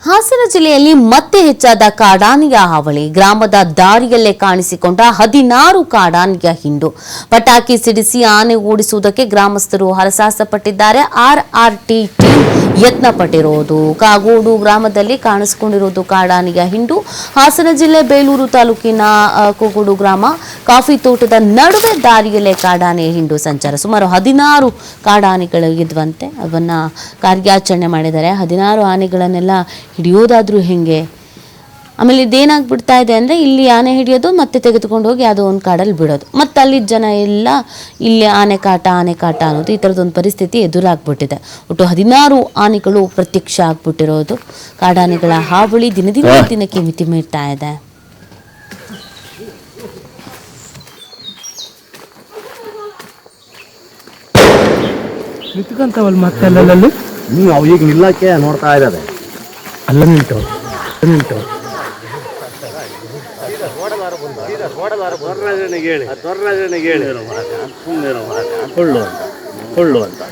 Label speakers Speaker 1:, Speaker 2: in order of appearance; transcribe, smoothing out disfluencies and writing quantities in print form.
Speaker 1: ಹಾಸನ ಜಿಲ್ಲೆಯಲ್ಲಿ ಮತ್ತೆ ಹೆಚ್ಚಾದ ಕಾಡಾನೆಯ ಹಾವಳಿ. ಗ್ರಾಮದ ದಾರಿಯಲ್ಲೇ ಕಾಣಿಸಿಕೊಂಡ 16 ಕಾಡಾನೆಯ ಹಿಂಡು. ಪಟಾಕಿ ಸಿಡಿಸಿ ಆನೆ ಓಡಿಸುವುದಕ್ಕೆ ಗ್ರಾಮಸ್ಥರು ಹರಸಾಹಸಪಟ್ಟಿದ್ದಾರೆ. RRT ಟೀಮ್ ಯತ್ನ ಪಟ್ಟಿರುವುದು. ಕಾಗೋಡು ಗ್ರಾಮದಲ್ಲಿ ಕಾಣಿಸಿಕೊಂಡಿರುವುದು ಕಾಡಾನೆಯ ಹಿಂಡು. ಹಾಸನ ಜಿಲ್ಲೆ ಬೇಲೂರು ತಾಲೂಕಿನ ಕಾಗೋಡು ಗ್ರಾಮ ಕಾಫಿ ತೋಟದ ನಡುವೆ ದಾರಿಯಲ್ಲೇ ಕಾಡಾನೆಯ ಹಿಂಡು ಸಂಚಾರ. ಸುಮಾರು 16 ಕಾಡಾನೆಗಳು ಇದ್ವಂತೆ. ಅವನ್ನ ಕಾರ್ಯಾಚರಣೆ ಮಾಡಿದ್ದಾರೆ. 16 ಆನೆಗಳನ್ನೆಲ್ಲ ಹಿಡಿಯೋದಾದ್ರೂ ಹೆಂಗೆ? ಆಮೇಲೆ ಇದೇನಾಗ್ಬಿಡ್ತಾ ಇದೆ ಅಂದರೆ, ಇಲ್ಲಿ ಆನೆ ಹಿಡಿಯೋದು ಮತ್ತೆ ತೆಗೆದುಕೊಂಡು ಹೋಗಿ ಯಾವುದೋ ಒಂದು ಕಾಡಲ್ಲಿ ಬಿಡೋದು, ಮತ್ತು ಅಲ್ಲಿ ಜನ ಎಲ್ಲ ಇಲ್ಲಿ ಆನೆ ಕಾಟ ಅನ್ನೋದು ಈ ಥರದೊಂದು ಪರಿಸ್ಥಿತಿ ಎದುರಾಗ್ಬಿಟ್ಟಿದೆ. ಒಟ್ಟು 16 ಆನೆಗಳು ಪ್ರತ್ಯಕ್ಷ ಆಗ್ಬಿಟ್ಟಿರೋದು. ಕಾಡಾನೆಗಳ ಹಾವಳಿ ದಿನಕ್ಕೆ ಮಿತಿ ಮೀರ್ತಾ ಇದೆ.
Speaker 2: ನಿಂತ್ಕೊಂತವಲ್ಲ ಮತ್ತೆ ಅಲ್ಲಲ್ಲಿ
Speaker 3: ನೀವು ಅವು ಈಗ ನಿಲ್ಲಕ್ಕೆ ನೋಡ್ತಾ ಇದ್ದಾರೆ.
Speaker 2: ಅಲ್ಲ ನಿಲ್ತವ
Speaker 3: ಹೇಳಿ ಸುಳ್ಳು ಅಂತ